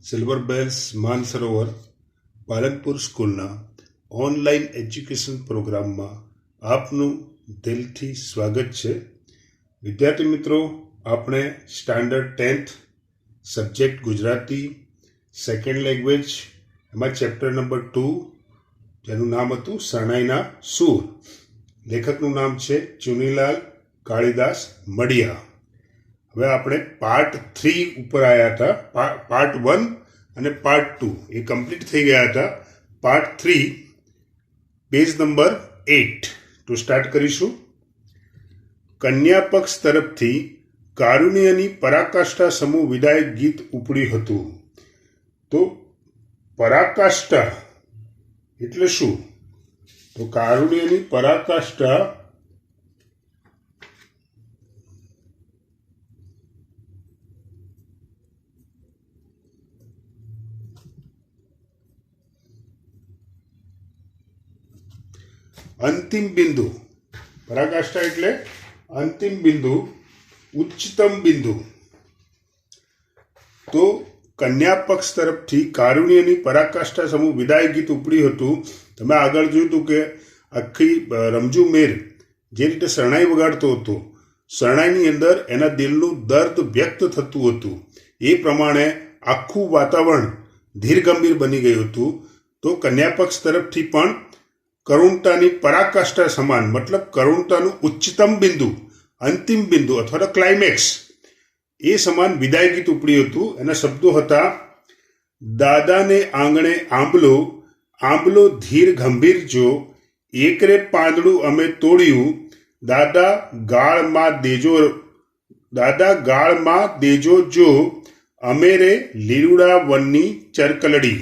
Silver bells Mansarovar Palanpur સ્કૂલના online education પ્રોગ્રામમાં આપનું દિલથી સ્વાગત છે. વિદ્યાર્થી મિત્રો, આપણે standard 10th subject Gujarati second language એમાં ચેપ્ટર નંબર 2 જેનું નામ હતું શરણાઈના સૂર. લેખકનું નામ છે ચુનીલાલ કાળીદાસ મડિયા. હવે આપણે પાર્ટ 3 ઉપર આવ્યા હતા. પાર્ટ 1 અને પાર્ટ 2 એ કમ્પ્લીટ થઈ ગયા હતા. પાર્ટ 3 પેજ નંબર 8 તો સ્ટાર્ટ કરીશું. કન્યા પક્ષ તરફથી કારુણ્યની પરાકાષ્ઠા સમૂહ વિદાય ગીત ઉપડ્યું હતું. તો પરાકાષ્ઠા એટલે શું? તો કારુણ્યની પરાકાષ્ઠા અંતિમ બિંદુ. પરાકાષ્ઠા એટલે અંતિમ બિંદુ, ઉચ્ચતમ બિંદુ. તો કન્યા પક્ષ તરફથી કારુણ્યની પરાકાષ્ઠા સમૂહ વિદાય ગીત ઉપડ્યું હતું. તમે આગળ જોયું હતું કે આખી રમજુ મેર જે રીતે શરણાઈ વગાડતો હતો, શરણાઈની અંદર એના દિલનું દર્દ વ્યક્ત થતું હતું. એ પ્રમાણે આખું વાતાવરણ ધીરગંભીર બની ગયું હતું. તો કન્યા પક્ષ તરફથી પણ કરુણતાની પરાકાષ્ઠા સમાન, મતલબ કરુણતાનું ઉચ્ચતમ બિંદુ, અંતિમ બિંદુ અથવા તો ક્લાઇમેક્સ, એ સમાન વિદાય ગીત ઉપડ્યું હતું. એના શબ્દો હતા: દાદાને આંગણે આંબલો, આંબલો ધીર ગંભીર જો, એકરે પાંદડું અમે તોડ્યું, દાદા ગાળમાં દેજો જો, અમેરે લીલુડા વનની ચરકલડી.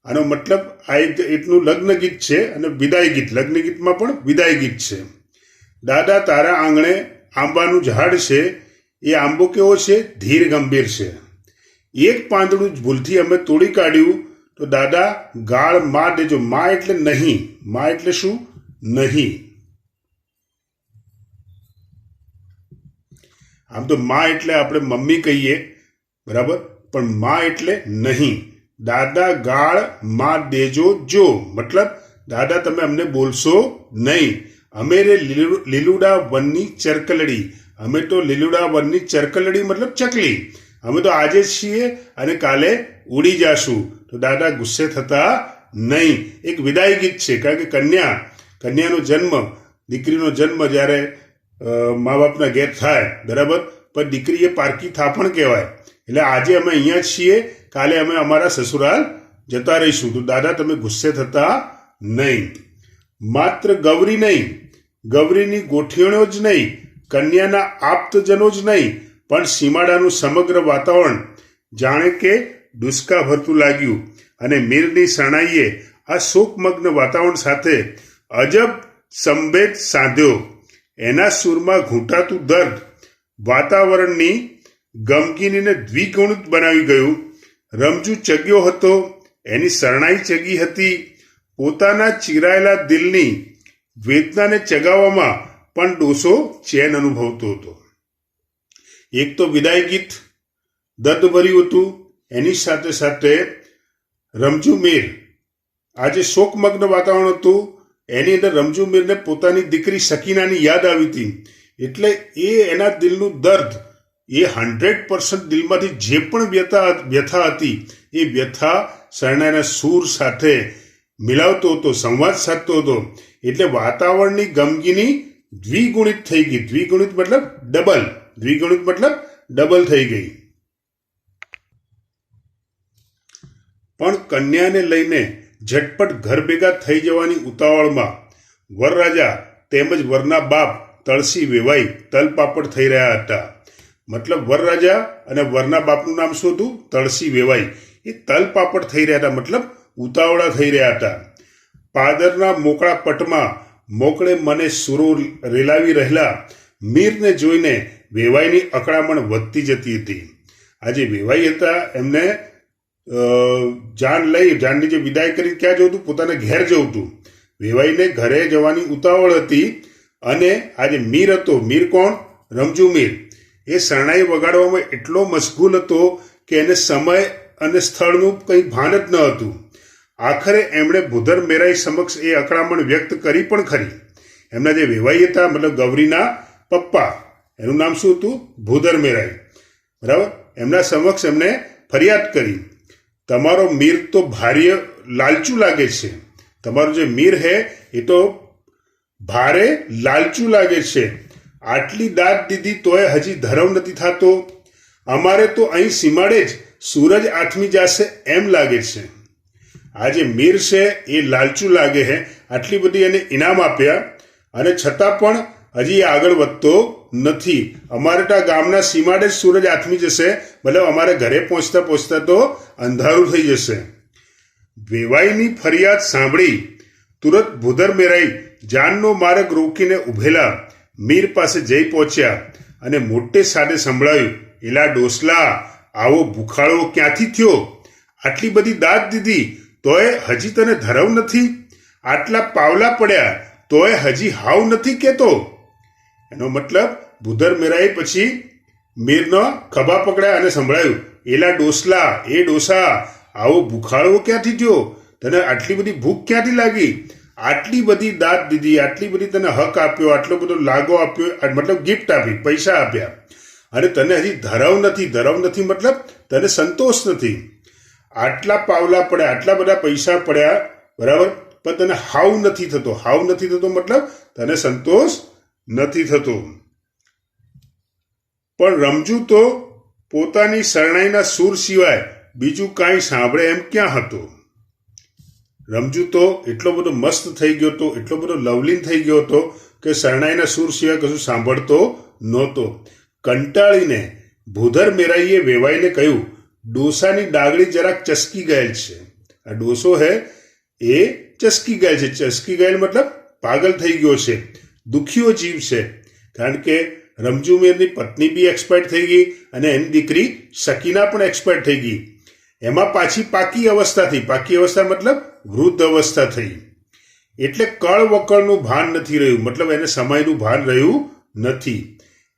આનો મતલબ આ એટલું લગ્ન ગીત છે અને વિદાય ગીત. લગ્ન ગીતમાં પણ વિદાય ગીત છે. દાદા તારા આંગણે આંબાનું ઝાડ છે, એ આંબો કેવો છે? ધીર ગંભીર છે. એક પાંદડું ભૂલથી અમે તોડી કાઢ્યું, તો દાદા ગાળ માં દેજો. માં એટલે નહીં. માં એટલે શું? નહીં. આમ તો માં એટલે આપણે મમ્મી કહીએ, બરાબર, પણ માં એટલે નહીં. દાદા ગાળ માં દેજો જો, મતલબ દાદા તમે અમને બોલશો નહીં. અમે રે લીલુડા વનની ચરકલડી. અમે તો લીલુડા વનની ચરકલડી મતલબ ચકલી. અમે તો આજે છીએ અને કાલે ઉડી જાશું. તો દાદા ગુસ્સે થતા નહીં. એક વિદાય ગીત છે, કારણ કે કન્યાનો જન્મ, દીકરીનો જન્મ જ્યારે મા બાપના ઘેર થાય, બરાબર, પણ દીકરી એ પારકી થાપણ કહેવાય. એટલે આજે અમે અહીંયા છીએ, કાલે અમે અમારા સસુરાલ જતા રહીશું. તો દાદા તમે ગુસ્સે થતા નહીં. માત્ર ગૌરી નહીં, ગૌરીની ગોઠિયણો જ નહીં, કન્યાના આપ્તજનો જ નહીં, પણ સીમાડાનું સમગ્ર વાતાવરણ જાણે કે ડુસકા ભરતું લાગ્યું. અને મીરની શરણાઈએ આ શોકમગ્ન વાતાવરણ સાથે અજબ સંભેદ સાધ્યો. એના સૂરમાં ઘૂંટાતું દર્દ વાતાવરણની ગમગીનીને દ્વિગુણિત બનાવી ગયું. રમજુ ચગ્યો હતો, એની શરણાઈ ચગી હતી. પોતાના ચીરાયેલા દિલની વેદનાને ચગાવવામાં પણ ડોસો ચેન અનુભવતો હતો. એક તો વિદાય ગીત દર્દભર્યું હતું, એની સાથે સાથે રમજુ મેર, આજે શોકમગ્ન વાતાવરણ હતું, એની અંદર રમજુ મેરને પોતાની દીકરી સકીનાની યાદ આવી હતી. એટલે એ એના દિલનું દર્દ, એ 100% દિલમાંથી જે પણ વ્યથા હતી, એ વ્યથા શરણાઈના સૂર સાથે મિલાવતો હતો, સંવાદ સાધતો હતો. એટલે વાતાવરણની ગમગીની દ્વિગુણિત થઈ ગઈ. દ્વિગુણિત મતલબ ડબલ. દ્વિગુણિત મતલબ ડબલ થઈ ગઈ. પણ કન્યાને લઈને ઝટપટ ઘર ભેગા થઈ જવાની ઉતાવળમાં વરરાજા તેમજ વરના બાપ તળસી વેવાઈ તલપાપડ થઈ રહ્યા હતા. મતલબ વરરાજા અને વરના બાપનું નામ શું હતું? તળસી વેવાઈ. એ તલપાપડ થઈ રહ્યા હતા, મતલબ ઉતાવળા થઈ રહ્યા હતા. પાદરના મોકળા પટમાં મોકળે મને સુરો રેલાવી રહેલા મીરને જોઈને વેવાઈની અકળામણ વધતી જતી હતી. આજે વેવાઈ હતા, એમને જાનની જે વિદાય કરી ક્યાં જવું હતું? પોતાના ઘેર જવું હતું. વેવાઈને ઘરે જવાની ઉતાવળ હતી. અને આજે મીર હતો. મીર કોણ? રમજુ મીર. એ શરણાઈ વગાડવામાં એટલો મશગુલ હતો કે એને સમય અને સ્થળનું કંઈ ભાન જ ન હતું. આખરે એમણે ભૂધર મેરાઈ સમક્ષ એ અકળામણ વ્યક્ત કરી પણ ખરી. એમના જે વેવાઈ હતા, મતલબ ગૌરીના પપ્પા, એનું નામ શું હતું? ભૂધર મેરાઈ. બરાબર. એમના સમક્ષ એમને ફરિયાદ કરી, તમારો મીર તો ભારે લાલચુ લાગે છે. તમારો જે મીર હે એ તો ભારે લાલચુ લાગે છે. આટલી દાદ દીધી તોય હજી ધરમ નથી થતો. અમારે તો અહીં સીમાડે જ સૂરજ આથમી જશે એમ લાગે છે. આ જે મીર છે એ લાલચુ લાગે છે. આટલી બધી એને ઇનામ આપ્યા અને છતાં પણ હજી એ આગળ વધતો નથી. અમારે તો આ ગામના સીમાડે જ સૂરજ આથમી જશે, મતલબ અમારે ઘરે પહોંચતા પહોંચતા તો અંધારું થઈ જશે. વેવાઈની ફરિયાદ સાંભળી તુરત ભૂધર મેરાઈ જાનનો માર્ગ રોકીને ઉભેલા મીર પાસે જઈ પહોંચ્યા અને મોટે સાદે સંભળાયું, એલા ડોસલા, આવો ભૂખાળો ક્યાંથી થયો? આટલી બધી દાદ દીધી તોય હજી તને ધરવ નથી? આટલા પાવલા પડ્યા તોય હજી હાવ નથી કહેતો? એનો મતલબ ભૂધર મેરાઈ પછી મીરનો ખભા પકડ્યા અને સંભળાયું, એલા ડોસલા, એ ડોસા, આવો ભૂખાળો ક્યાંથી થયો? તને આટલી બધી ભૂખ ક્યાંથી લાગી? આટલી બધી દાદ દીધી, આટલી બધી તને હક આપ્યો, આટલો બધો લાગો આપ્યો, મતલબ ગિફ્ટ આપી, પૈસા આપ્યા, અને તને હજી ધરવ નથી. ધરવ નથી મતલબ તને સંતોષ નથી. આટલા પાવલા પડ્યા, આટલા બધા પૈસા પડ્યા, બરાબર, પણ તને હાવ નથી થતો. હાવ નથી થતો મતલબ તને સંતોષ નથી થતો. પણ રમજુ તો પોતાની શરણાઈના સૂર સિવાય બીજું કાંઈ સાંભળે એમ ક્યાં હતો? રમજુ તો એટલો બધો મસ્ત થઈ ગયો હતો, એટલો બધો લવલીન થઈ ગયો હતો કે શરણાઈના સૂર સિવાય કશું સાંભળતો નહોતો. કંટાળીને ભૂધર મેરાઈએ વેવાઈને કહ્યું, ડોસાની ડાગડી જરાક ચસકી ગયેલ છે. આ ડોસો હે એ ચસકી ગયેલ છે. ચસકી ગયેલ મતલબ પાગલ થઈ ગયો છે, દુખીઓ જીવ છે. કારણ કે રમજુ મીરની પત્ની બી એક્સપાયર થઈ ગઈ અને એની દીકરી શકીના પણ એક્સપાયર થઈ ગઈ. એમાં પાછી પાકી અવસ્થા થઈ. પાકી અવસ્થા મતલબ વૃદ્ધ અવસ્થા થઈ. એટલે કળ વકળનું ભાન નથી રહ્યું, મતલબ એને સમયનું ભાન રહ્યું નથી.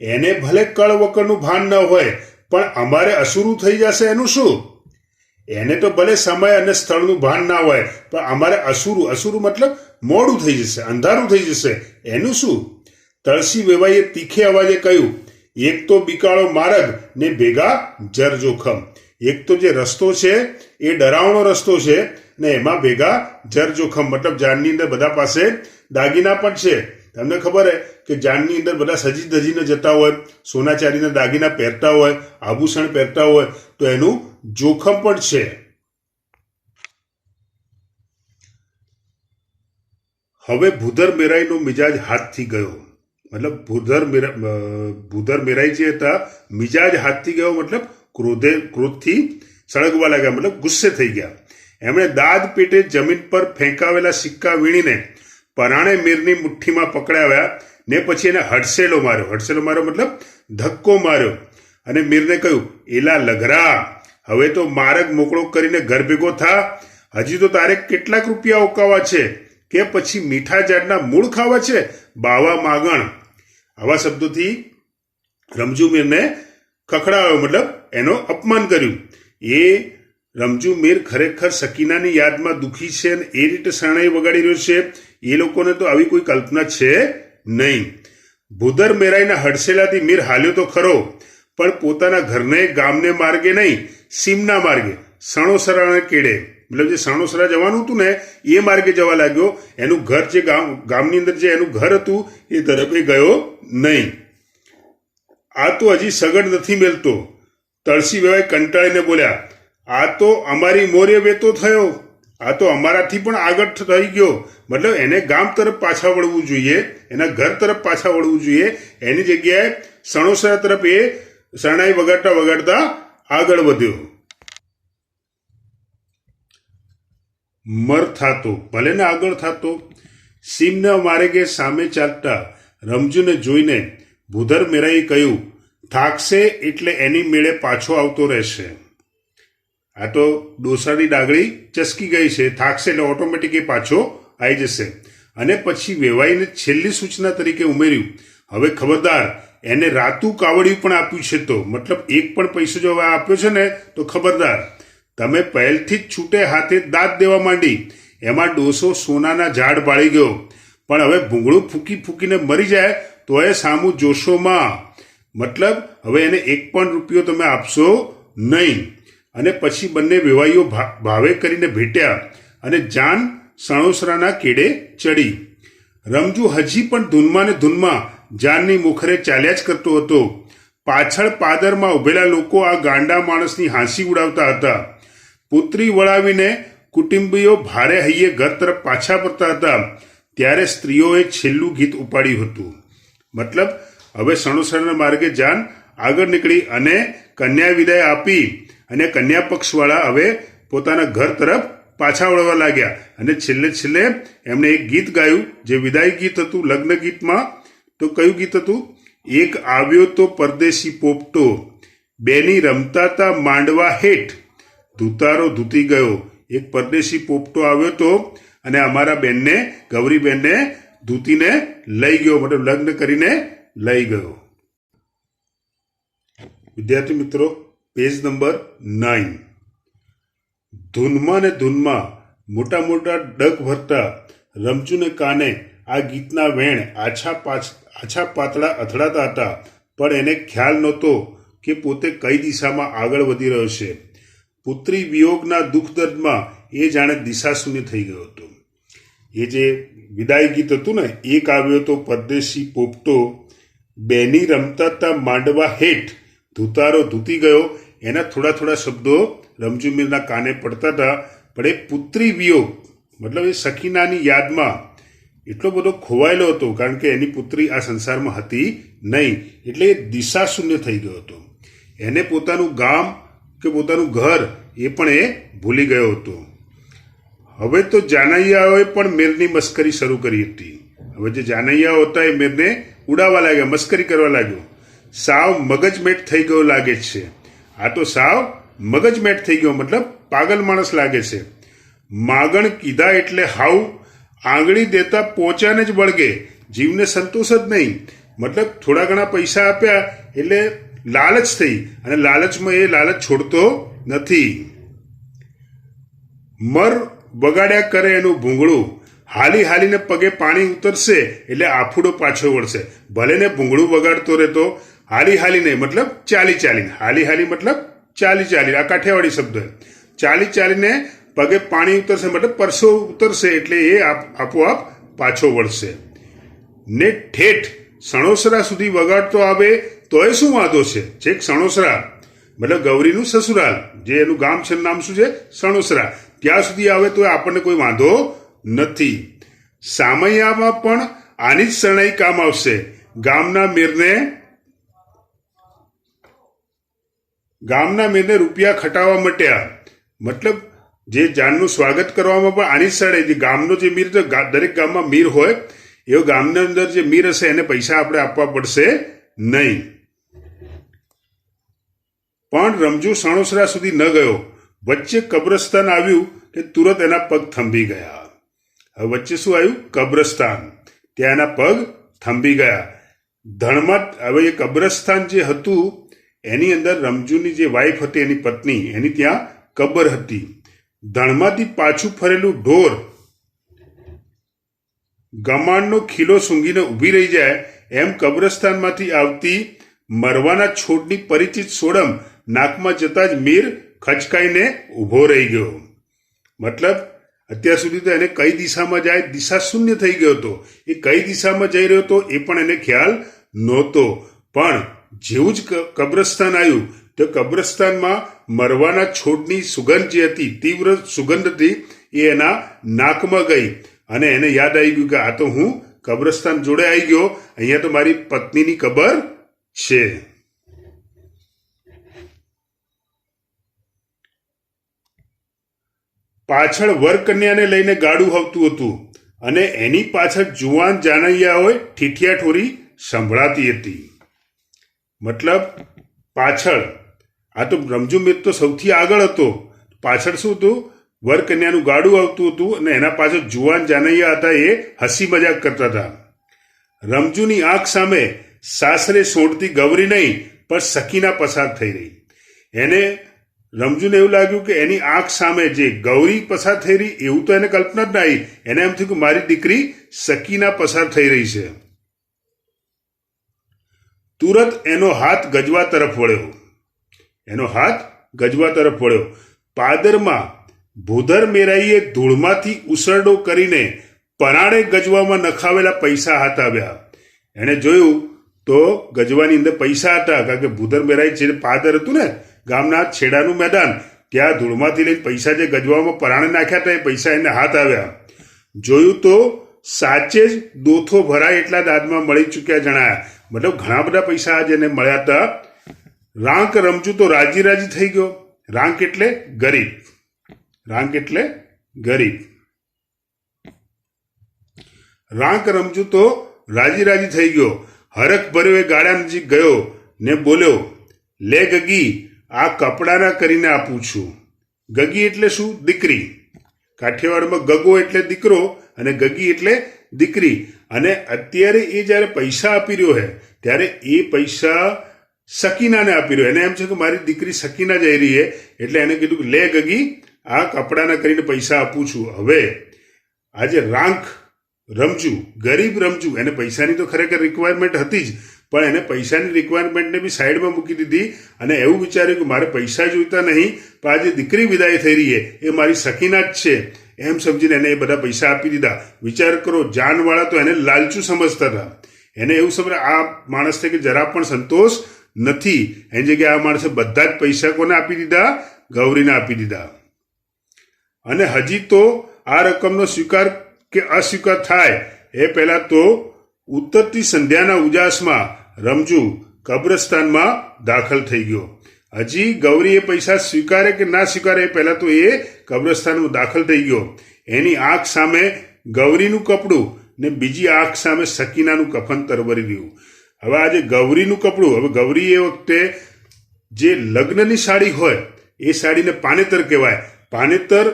એને ભલે કળ વકળનું ભાન ન હોય, પણ અમારે અસુરું થઈ જશે એનું શું? એને તો ભલે સમય અને સ્થળનું ભાન ના હોય, પણ અમારે અસુરું મતલબ મોડું થઈ જશે, અંધારું થઈ જશે, એનું શું? તળસી વેવાઈએ તીખે અવાજે કહ્યું, એક તો બિકાળો માર્ગ ને ભેગા જર જોખમ. એક તો જે રસ્તો છે એ ડરાવણો રસ્તો છે ને એમાં ભેગા જર જોખમ, મતલબ જાનની અંદર બધા પાસે દાગીના પણ છે. તમને ખબર હે કે જાનની અંદર બધા સજી ધજીને જતા હોય, સોના ચાંદીના દાગીના પહેરતા હોય, આભૂષણ પહેરતા હોય, તો એનું જોખમ પણ છે. હવે ભૂધર મેરાઈનો મિજાજ હાથથી ગયો. મતલબ ભૂધર મેરાઈ જે હતા, મિજાજ હાથથી ગયો મતલબ ક્રોધથી સળગવા લાગ્યા, મતલબ ગુસ્સે થઈ ગયા. એમણે દાદ પેટે જમીન પર ફેંકાવેલા સિક્કા વીણીને પરાણે મીરની મુઠ્ઠીમાં પકડાવ્યા ને પછી એને હડસેલો માર્યો. હડસેલો માર્યો મતલબ ધક્કો માર્યો અને મીરને કહ્યું, એલા લઘરા, હવે તો માર્ગ મોકળો કરીને ઘર ભેગો થા. હજી તો તારે કેટલાક રૂપિયા ઉકાવા છે કે પછી મીઠા ઝાડના મૂળ ખાવા છે? બાવા માગણ. આવા શબ્દોથી રમજુ મીરને ખખડાવ્યો, મતલબ એનો અપમાન કર્યું. એ રમજુ મીર ખરેખર શકીનાની યાદમાં દુઃખી છે અને એ રીતે શરણાઈ વગાડી રહ્યો છે. એ લોકોને તો આવી કોઈ કલ્પના છે નહીં. ભૂધર મેરાઈના હડસેલાથી મીર હાલ્યો તો ખરો, પણ પોતાના ઘરને ગામને માર્ગે નહીં, સીમના માર્ગે, સણોસરાને કેડે, મતલબ જે સણોસરા જવાનું હતું ને એ માર્ગે જવા લાગ્યો. એનું ઘર જે ગામની અંદર જે એનું ઘર હતું એ તરફે ગયો નહીં. આ તો હજી સગડ નથી મેલતો. તળસી વેવાઈ કંટાળીને બોલ્યા, આ તો અમારી મોરે વેતો થયો, આ તો અમારાથી પણ આગળ થઈ ગયો. મતલબ એને ગામ તરફ પાછા વળવું જોઈએ, એના ઘર તરફ પાછા વળવું જોઈએ. એની જગ્યાએ સણોસરા તરફ એ શરણાઈ વગાડતા વગાડતા આગળ વધ્યો. મર થાતો, ભલે ને આગળ થાતો. સીમના માર્ગે સામે ચાલતા રમજુને જોઈને ભૂધર મેરાઈએ કહ્યું, થાકશે એટલે એની મેળે પાછો આવતો રહેશે. આ તો ડોસાની ડાગડી ચસકી ગઈ છે, થાકશે એટલે ઓટોમેટિક એ પાછો આવી જશે. અને પછી વેવાઈને છેલ્લી સૂચના તરીકે ઉમેર્યું, હવે ખબરદાર, એને રાતું કાવડિયું પણ આપ્યું છે, તો મતલબ એક પણ પૈસો જો આપ્યો છે ને તો ખબરદાર, તમે પહેલથી જ છૂટે હાથે દાંત દેવા માંડી. એમાં ડોસો સોનાના ઝાડ પાડી ગયો. પણ હવે ભૂંગળું ફૂંકી ફૂંકીને મરી જાય તો એ સામું જોશોમાં. મતલબ હવે એને 1 પણ રૂપિયો તમે આપશો નહીં. અને પછી બંને વેવાઈઓ ભાવે કરીને ભેટ્યા અને જાન સણોસરાના કેડે ચડી. રમજુ હજી પણ ધૂનમાં ને ધૂનમાં જાનની મુખરે ચાલ્યા જ કરતો હતો. પાછળ પાદરમાં ઉભેલા લોકો આ ગાંડા માણસની હાંસી ઉડાવતા હતા. પુત્રી વળાવીને કુટુંબીઓ ભારે હૈયે ઘર તરફ પાછા ફરતા હતા. ત્યારે સ્ત્રીઓએ છેલ્લું ગીત ઉપાડ્યું હતું. મતલબ હવે સણોસરાના માર્ગે જાન આગળ નીકળી અને કન્યા વિદાય આપી અને કન્યા પક્ષવાળા હવે પોતાના ઘર તરફ પાછા વળવા લાગ્યા. અને છેલ્લે એમણે એક ગીત ગાયું જે વિદાય ગીત હતું. લગ્ન ગીતમાં તો કયું ગીત હતું? એક આવ્યો તો પરદેશી પોપટો, બેની રમતા તા માંડવા હેઠ, ધૂતારો ધૂતી ગયો. એક પરદેશી પોપટો આવ્યો તો અને અમારા બેનને, ગૌરીબેનને ધૂતીને લઈ ગયો, મતલબ લગ્ન કરીને લઈ ગયો. વિદ્યાર્થી મિત્રો, પેજ નંબર 9. ધૂનમાં ને ધૂનમાં મોટા મોટા ડગ ભરતા રમજુને કાને આ ગીતના વેણ આછા પાતળા અથડાતા હતા. પણ એને ખ્યાલ નહોતો કે પોતે કઈ દિશામાં આગળ વધી રહ્યો છે. પુત્રી વિયોગના દુઃખ દર્દમાં એ જાણે દિશાશૂન્ય થઈ ગયો હતો. એ જે વિદાય ગીત હતું ને, એક આવ્યો તો પરદેશી પોપટો, બેની રમતા તા માંડવા હેઠ, ધૂતારો ધૂતી ગયો, એના થોડા શબ્દો રમજુમીરના કાને પડતા હતા. પણ એ પુત્રી વિયોગ મતલબ એ સખીનાની યાદમાં એટલો બધો ખોવાયેલો હતો, કારણ કે એની પુત્રી આ સંસારમાં હતી નહીં. એટલે એ દિશા શૂન્ય થઈ ગયો હતો. એને પોતાનું ગામ કે પોતાનું ઘર એ પણ એ ભૂલી ગયો હતો. હવે તો જાનૈયાઓએ પણ મેરની મસ્કરી શરૂ કરી હતી. હવે જે જાનૈયાઓ હતા એ મેરને ઉડાવવા લાગ્યા, મસ્કરી કરવા લાગ્યો. સાવ મગજમેટ થઈ ગયો લાગે છે. આ તો સાવ મગજમેટ થઈ ગયો, મતલબ પાગલ માણસ લાગે છે. માગણ કીધા એટલે હાવ, આંગળી દેતા પોચાને જ બળગે, જીવને સંતોષ જ નહીં. મતલબ થોડા ઘણા પૈસા આપ્યા એટલે લાલચ થઈ, અને લાલચમાં એ લાલચ છોડતો નથી. મર બગાડ્યા કરે એનું ભૂંગળું, હાલીને પગે પાણી ઉતરશે એટલે આફુડો પાછો વળશે. ભલે ને ભૂંગળું બગાડતો રહેતો, હાલીને મતલબ ચાલીને, હાલી મતલબ ચાલી, આ કાઠિયાવાડી શબ્દ. ચાલીને પગે પાણી ઉતરશે મતલબ પરસો ઉતરશે એટલે એ આપોઆપ પાછો વળશે. ને ઠેઠ સણોસરા સુધી વગાડતો આવે તોય શું વાંધો છે? છેક સણોસરા મતલબ ગૌરીનું સસુરાલ, જે એનું ગામ છે, નામ શું છે? સણોસરા. ત્યાં સુધી આવે તો આપણને કોઈ વાંધો નથી. સામૈયામાં પણ આની જ શરણાઈ કામ આવશે. ગામના મેરને રૂપિયા ખટાવવા મટ્યા. મતલબ જે જાનનું સ્વાગત કરવામાં પણ આની જ શરણાઈ. જે ગામનો જે મીર, દરેક ગામમાં મીર હોય, એવો ગામના અંદર જે મીર હશે એને પૈસા આપણે આપવા પડશે નહીં. પણ રમજુ સણોસરા સુધી ન ગયો. વચ્ચે કબ્રસ્તાન આવ્યું કે તુરત એના પગ થંભી ગયા. હવે વચ્ચે શું આવ્યું? કબ્રસ્તાન. ત્યાં એના પગ થંભી ગયા. ધણમાં હવે એ કબ્રસ્તાન જે હતું એની અંદર રમજુની જે વાઈફ હતી, એની પત્ની, એની ત્યાં કબર હતી. ધણમાંથી પાછું ફરેલું ઢોર ગમાણનો ખીલો સૂંઘીને ઊભી રહી જાય એમ કબ્રસ્તાનમાંથી આવતી મરવાના છોડની પરિચિત સોડમ નાકમાં જતા જ મીર ખચકાઈને ઊભો રહી ગયો. મતલબ અત્યાર સુધી તો એને કઈ દિશામાં જાય દિશા શૂન્ય થઈ ગયો હતો. એ કઈ દિશામાં જઈ રહ્યો હતો એ પણ એને ખ્યાલ નહોતો. પણ જેવું જ કબ્રસ્તાન આવ્યું તો કબ્રસ્તાનમાં મરવાના છોડની સુગંધ જે હતી, તીવ્ર સુગંધ હતી, એ એના નાકમાં ગઈ અને એને યાદ આવી ગયું કે આ તો હું કબ્રસ્તાન જોડે આવી ગયો, અહીંયા તો મારી પત્નીની કબર છે. પાછળ વરકન્યાને લઈને ગાડું આવતું હતું અને એની પાછળ જુવાન જાનૈયાઓએ ઠીઠિયા ઠોરી સંભળાતી હતી. મતલબ પાછળ આ તો રમજુ મેર તો સૌથી આગળ હતો. પાછળ શું હતું? વરકન્યાનું ગાડું આવતું હતું અને એના પાછળ જુવાન જાનૈયા હતા, એ હસી મજાક કરતા હતા. રમજુની આંખ સામે સાસરે સોંટતી ગૌરી નહીં પણ સખીના પસાર થઈ રહી. એને રમજુને એવું લાગ્યું કે એની આંખ સામે જે ગૌરી પસાર થઈ રહી એવું તો એને કલ્પના જ ના આવી. એને એમ થયું કે મારી દીકરી સકીના પસાર થઈ રહી છે. તુરત એનો હાથ ગજવા તરફ વળ્યો. એનો હાથ ગજવા તરફ વળ્યો. પાદરમાં ભૂધર મેરાઈએ ધૂળમાંથી ઉસરડો કરીને પરાણે ગજવામાં નખાવેલા પૈસા હાથ આવ્યા. એણે જોયું તો ગજવાની અંદર પૈસા હતા, કારણ કે ભૂધર મેરાઈ જે પાદર હતું ને ગામના છેડાનું મેદાન, ત્યાં ધૂળમાંથી લઈને પૈસા જે ગજવામાં પરાણે નાખ્યા હતા એ પૈસા એને હાથ આવ્યા. જોયું તો સાચે જ દોથો ભરાય એટલા દાદમાં મળી ચૂક્યા જણાયા. મતલબ ઘણા બધા પૈસા જેને મળ્યા હતા. રાંક રમજુ તો રાજી રાજી થઈ ગયો. રાંક એટલે ગરીબ. રાંક એટલે ગરીબ. રાંક રમજુ તો રાજી રાજી થઈ ગયો. હરખ ભર્યો એ ગાડા નજીક ગયો ને બોલ્યો, લે ગગી, આ કપડાના કરીને આપું છું. ગગી એટલે શું? દીકરી. કાઠિયાવાડમાં ગગો એટલે દીકરો અને ગગી એટલે દીકરી. અને અત્યારે એ જ્યારે પૈસા આપી રહ્યો હે ત્યારે એ પૈસા સકીનાને આપી રહ્યો. એને એમ છે કે મારી દીકરી સકીના જઈ રહી છે, એટલે એને કીધું કે લે ગગી, આ કપડાના કરીને પૈસા આપું છું. હવે આજે રાંક રમજુ, ગરીબ રમજુ, એને પૈસાની તો ખરેખર રિક્વાયરમેન્ટ હતી જ, પણ એને પૈસાની રિક્વાયરમેન્ટને બી સાઈડમાં મૂકી દીધી અને એવું વિચાર્યું કે મારે પૈસા જોઈતા નહીં, પણ આ જે દીકરી વિદાય થઈ રહી છે એ મારી સકીના જ છે એમ સમજીને એને એ બધા પૈસા આપી દીધા. વિચાર કરો, જાનવાળા તો એને લાલચું સમજતા હતા. એને એવું સમજ આ માણસને કે જરા પણ સંતોષ નથી. એની જગ્યાએ આ માણસે બધા જ પૈસા કોને આપી દીધા? ગૌરીને આપી દીધા. અને હજી તો આ રકમનો સ્વીકાર કે અસ્વીકાર થાય એ પહેલા તો ઉત્તરતી સંધ્યાના ઉજાસમાં રમજુ કબ્રસ્તાનમાં દાખલ થઈ ગયો. હજી ગૌરી એ પૈસા સ્વીકારે કે ના સ્વીકારે એ પહેલા તો એ કબ્રસ્તાનમાં દાખલ થઈ ગયો. એની આંખ સામે ગૌરીનું કપડું ને બીજી આંખ સામે સકીનાનું કફન તરવરી રહ્યું. હવે આજે ગૌરીનું કપડું, હવે ગૌરી એ વખતે જે લગ્નની સાડી હોય એ સાડીને પાનેતર કહેવાય. પાનેતર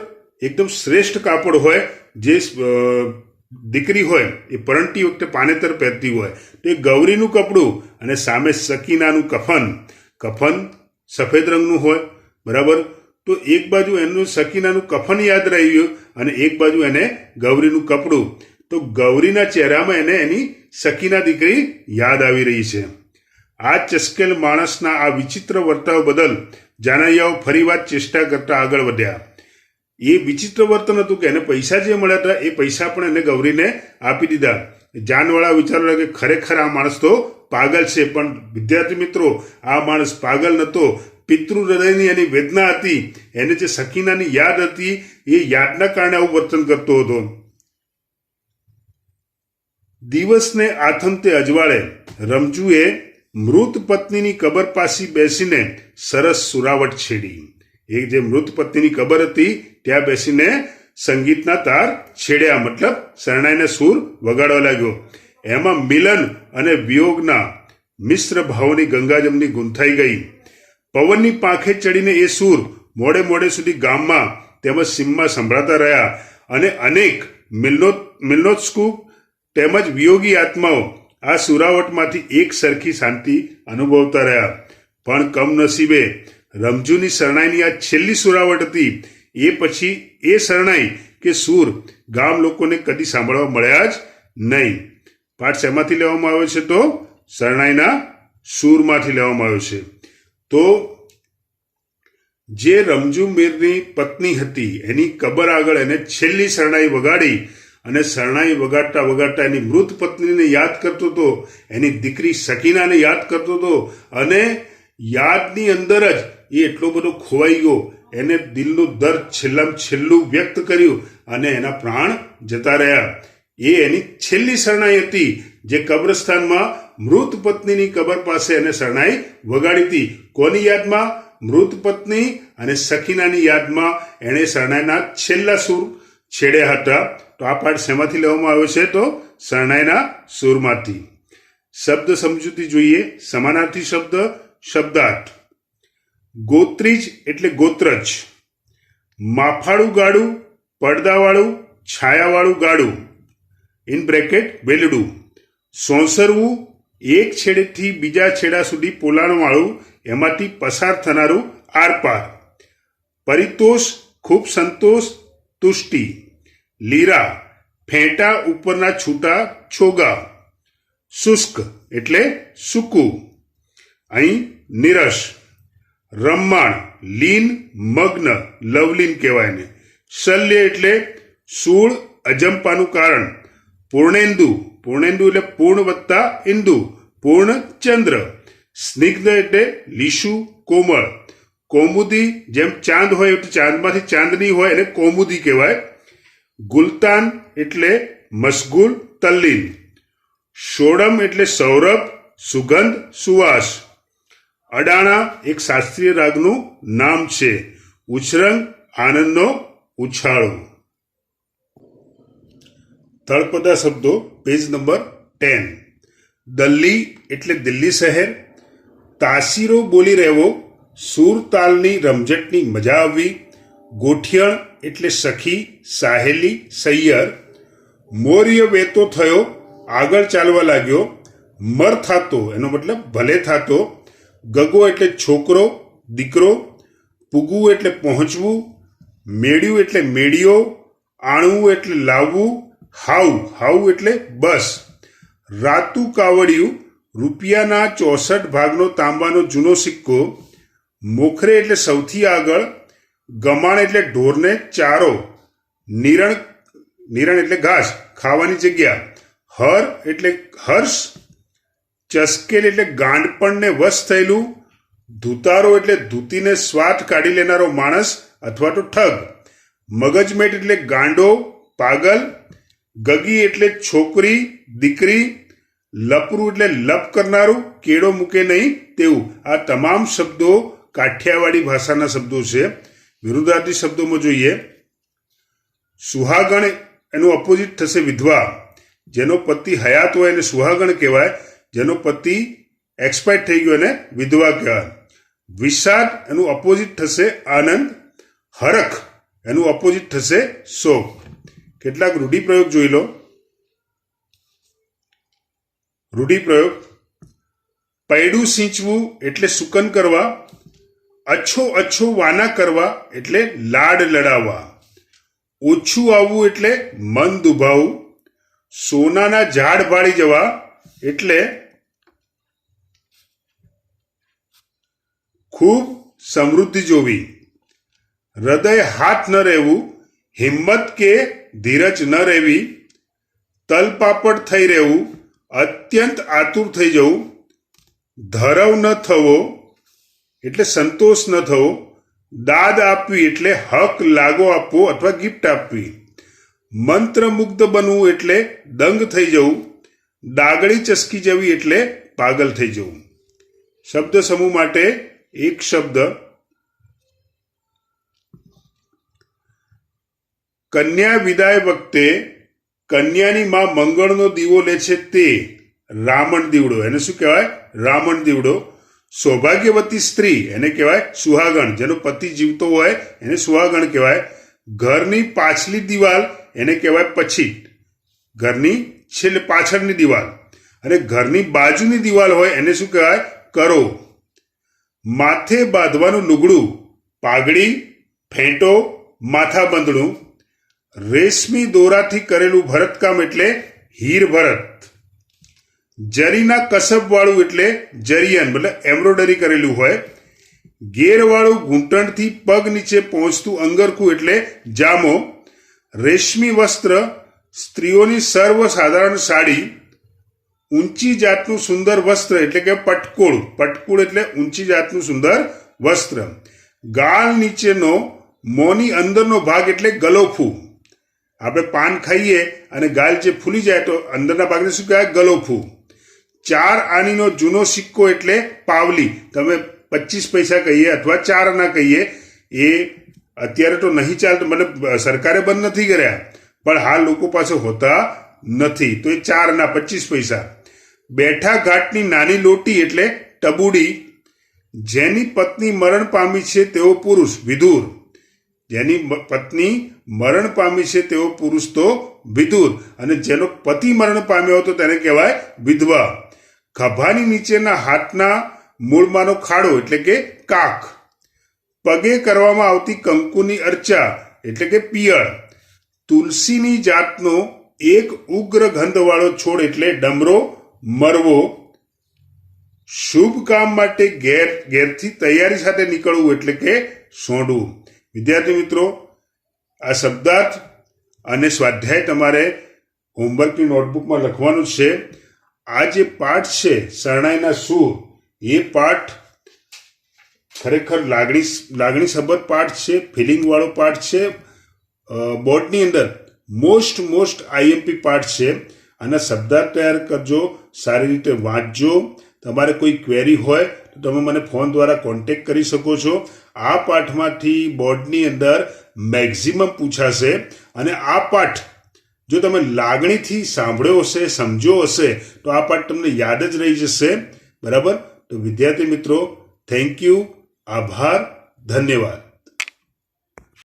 એકદમ શ્રેષ્ઠ કાપડ હોય, જે દીકરી હોય એ પરણતી વખતે પાનેતર પહેરતી હોય. તો એ ગૌરીનું કપડું અને સામે સકીનાનું કફન. કફન સફેદ રંગનું હોય, બરાબર. તો એક બાજુ એનું સકીનાનું કફન યાદ રહી ગયું અને એક બાજુ એને ગૌરીનું કપડું. તો ગૌરીના ચહેરામાં એને એની સકીના દીકરી યાદ આવી રહી છે. આ ચસ્કેલ માણસના આ વિચિત્ર વર્તાવ બદલ જાનૈયાઓ ફરીવાર ચેષ્ટા કરતા આગળ વધ્યા. એ વિચિત્ર વર્તન હતું કે એને પૈસા જે મળ્યા હતા એ પૈસા પણ એને ગૌરીને આપી દીધા. જાનવાળા વિચારવા કે ખરેખર આ માણસ તો પાગલ છે. પણ વિદ્યાર્થી મિત્રો, આ માણસ પાગલ નહોતો. પિતૃ હૃદયની એની વેદના હતી, એને જે સકીનાની યાદ હતી એ યાદના કારણે આવું વર્તન કરતો હતો. દિવસને આથમતે અજવાળે રમજુએ મૃત પત્નીની કબર પાસે બેસીને સરસ સુરાવટ છેડી. એક જે મૃત પત્નીની કબર હતી ત્યાં બેસીને સંગીતના તાર છેડ્યા, મતલબ શરણાઈના સૂર વગાડવા લાગ્યો. એમાં મિલન અને વિયોગના મિશ્ર ભાવોની ગંગાજમની ગૂંથાઈ ગઈ. પવનની પાંખે ચડીને એ સૂર મોડે મોડે સુધી ગામમાં તેમજ સીમમાં સંભળાતા રહ્યા અને અનેક મિલનોત્સુક તેમજ વિયોગી આત્માઓ આ સુરાવટમાંથી એક સરખી શાંતિ અનુભવતા રહ્યા. પણ કમનસીબે રમજુની શરણાઈની આ છેલ્લી સુરાવટ હતી. એ પછી એ શરણાઈ કે સૂર ગામ લોકોને કદી સાંભળવા મળ્યા જ નહીં. પાઠ શેમાંથી લેવામાં આવ્યો છે? તો શરણાઈના સૂરમાંથી લેવામાં આવ્યો છે. તો જે રમજુ મીરની પત્ની હતી એની કબર આગળ એને છેલ્લી શરણાઈ વગાડી અને શરણાઈ વગાડતા વગાડતા એની મૃત પત્નીને યાદ કરતો હતો, એની દીકરી સકીનાને યાદ કરતો હતો અને યાદની અંદર જ એ એટલો બધો ખોવાઈ ગયો. એને દિલનું દર્દ છેલ્લામાં છેલ્લું વ્યક્ત કર્યું અને એના પ્રાણ જતા રહ્યા. એ એની છેલ્લી શરણાઈ હતી જે કબ્રસ્તાનમાં મૃત પત્નીની કબર પાસે એને શરણાઈ વગાડી હતી. કોની યાદમાં? મૃત પત્ની અને સખીનાની યાદમાં એણે શરણાઈના છેલ્લા સૂર છેડ્યા હતા. તો આ પાઠ શેમાંથી લેવામાં આવ્યો છે? તો શરણાઈના સૂરમાંથી. શબ્દ સમજૂતી જોઈએ. સમાનાર્થી શબ્દ, શબ્દાર્થ. ગોત્રીજ એટલે ગોત્રજ. માફાળું ગાડું, પડદાવાળું, છાયાવાળું ગાડું ઇન બ્રેકેટ વેલડું. સોંસરવું, એક છેડેથી બીજા છેડા સુધી પોલાણવાળું, એમાંથી પસાર થનારું આરપાર. પરિતોષ ખૂબ સંતોષ તુષ્ટિ, લીરા ફેંટા ઉપરના છૂટા છોગા, શુષ્ક એટલે સૂકું, અહીં નિરસ, રમ્માણ લીન મગ્ન લવલીન કહેવાય ને, શલ્ય એટલે શૂળ અજંપાનું કારણ, પૂર્ણેન્દુ પૂર્ણેન્દુ એટલે પૂર્ણ વત્તા ઇન્દુ પૂર્ણ ચંદ્ર, સ્નિગ્ધ એટલે લીસું કોમળ, કૌમુદી જેમ ચાંદ હોય એટલે ચાંદમાંથી ચાંદની હોય એને કૌમુદી કહેવાય, ગુલતાન એટલે મશગુલ તલ્લીન, સોડમ એટલે સૌરભ સુગંધ સુવાસ, અડાણા એક શાસ્ત્રીય રાગનું નામ છે, ઉછરંગ આનંદનો ઉછાળો. તળપદા શબ્દો પેજ નંબર 10. દલ્લી એટલે દિલ્હી શહેર, તાસીરો બોલી રહેવો સૂર તાલની રમઝટની મજા આવવી, ગોઠિયણ એટલે સખી સાહેલી સૈયર, મોર્ય વેતો થયો આગળ ચાલવા લાગ્યો, મર થાતો એનો મતલબ ભલે થાતો, ગગો એટલે છોકરો દીકરો, પૂગવું એટલે પહોંચવું, મેળ્યું એટલે મેળ્યો, આણવું એટલે લાવવું, હાવ હાવ એટલે બસ, રાતું કાવડિયું રૂપિયાના 64 ભાગનો તાંબાનો જૂનો સિક્કો, મોખરે એટલે સૌથી આગળ, ગમાણ એટલે ઢોરને ચારો, નિરણ નિરણ એટલે ઘાસ ખાવાની જગ્યા, હર એટલે હર્ષ, ચસ્કેલ એટલે ગાંડપણને વશ થયેલું, ધૂતારો એટલે ધૂતીને સ્વાટ કાઢી લેનારો માણસ અથવા તો ઠગ, મગજમેટ એટલે ગાંડો પાગલ, ગગી એટલે છોકરી દીકરી, લપરું એટલે લપ કરનારું કેળો મૂકે નહીં તેવું. આ તમામ શબ્દો કાઠિયાવાડી ભાષાના શબ્દો છે. વિરુદ્ધાર્થી શબ્દોમાં જોઈએ, સુહાગણ એનું ઓપોઝિટ થશે વિધવા, જેનો પતિ હયાત હોય એને સુહાગણ કહેવાય, જેનો પતિ એક્સપાયર થઈ ગયો એને વિધવા કહેવાય. વિષાદ એનું ઓપોઝિટ થશે આનંદ, હરખ એનું ઓપોઝિટ થશે શોક. કેટલાક રૂઢિપ્રયોગ જોઈ લો. રૂઢિપ્રયોગ, પૈડું સિંચવું એટલે સુકન કરવા, અચ્છો અચ્છો વાના કરવા એટલે લાડ લડાવવા, ઓછું આવવું એટલે મન દુભાવવું, સોનાના ઝાડ ભાળી જવા એટલે ખૂબ સમૃદ્ધિ જોવી, હૃદય હાથ ન રહેવું, હિંમત કે ધીરજ ન રહેવી, તલપાપડ થઈ રહેવું, અત્યંત આતુર થઈ જવું, ધરવ ન થવો એટલે સંતોષ ન થવો, દાદ આપવી એટલે હક લાગો આપવો અથવા ગિફ્ટ આપવી, મંત્રમુગ્ધ બનવું એટલે દંગ થઈ જવું, ડાગડી ચસકી જવી એટલે પાગલ થઈ જવું. શબ્દ સમૂહ માટે એક શબ્દ, કન્યા વિદાય વખતે કન્યાની માં મંગળનો દીવો લે છે તે રામણ દીવડો, એને શું કહેવાય? રામણ દીવડો. સૌભાગ્યવતી સ્ત્રી એને કહેવાય સુહાગણ, જેનો પતિ જીવતો હોય એને સુહાગણ કહેવાય. ઘરની પાછલી દિવાલ એને કહેવાય પછીટ, ઘરની છેલ્લે પાછળની દિવાલ. અને ઘરની બાજુની દિવાલ હોય એને શું કહેવાય? કરો. માથે બાંધવાનું લુગડું પાઘડી, ફેંટો, માથા બંધણું. રેશમી દોરાથી કરેલું ભરતકામ એટલે હીર ભરત. જરીના કસબ વાળું એટલે જરિયન, મતલબ એમ્બ્રોડરી કરેલું હોય. ગેરવાળું ઘૂંટણથી પગ નીચે પહોંચતું અંગરખું એટલે જામો. રેશમી વસ્ત્ર સ્ત્રીઓની સર્વસાધારણ સાડી. ઊંચી જાતનું સુંદર વસ્ત્ર એટલે કે પટકૂળ, પટકૂળ એટલે ઊંચી જાતનું સુંદર વસ્ત્ર. ગાળ નીચેનો મોંની અંદરનો ભાગ એટલે ગલોફું. આપણે પાન ખાઈએ અને ગાલ જે ફૂલી જાય તો અંદરના ભાગને શું કહેવાય? ગલોફું. 4 આનીનો જૂનો સિક્કો એટલે પાવલી. તમે 25 પૈસા કહીએ અથવા 4 આના કહીએ, એ અત્યારે તો નહીં ચાલતું, મતલબ સરકારે બંધ નથી કર્યા, પણ હાલ લોકો પાસે હોતા નથી, તો એ 4 આના 25 પૈસા. બેઠા ઘાટની નાની લોટી એટલે ટબુડી. જેની પત્ની મરણ પામી છે તેવો પુરુષ વિધુર. જેની પત્ની મરણ પામી છે તેવો પુરુષ તો વિધુર, અને જેનો પતિ મરણ પામ્યો હતો તેને કહેવાય વિધવા. ખભાની નીચેના હાથના મૂળમાંનો ખાડો એટલે કે કાખ. પગે કરવામાં આવતી કંકુની અર્ચા એટલે કે પિયળ. તુલસીની જાતનો એક ઉગ્ર ગંધવાળો છોડ એટલે ડમરો મરવો. શુભ કામ માટે ઘેરથી તૈયારી સાથે નીકળવું એટલે કે સોંડવું. વિદ્યાર્થી મિત્રો, આ શબ્દાર્થ અને સ્વાધ્યાય તમારે હોમવર્કની નોટબુકમાં લખવાનું છે. આ જે પાઠ છે શરણાઈના સૂર, એ પાઠ ખરેખર લાગણીસભર પાઠ છે, ફિલિંગ વાળો પાઠ છે. બોર્ડની અંદર મોસ્ટ આઈએમપી પાઠ છે. આના શબ્દાર્થ તૈયાર કરજો, સારી રીતે વાંચજો. તમારે કોઈ ક્વેરી હોય તો તમે મને ફોન દ્વારા કોન્ટેક્ટ કરી શકો છો. આ પાઠમાંથી બોર્ડની અંદર મેક્ઝિમમ પૂછાશે. અને આ પાઠ જો તમે લાગણીથી સાંભળ્યો હશે, સમજ્યો હશે, તો આ પાઠ તમને યાદ જ રહી જશે. બરાબર? તો વિદ્યાર્થી મિત્રો, થેન્ક યુ, આભાર, ધન્યવાદ.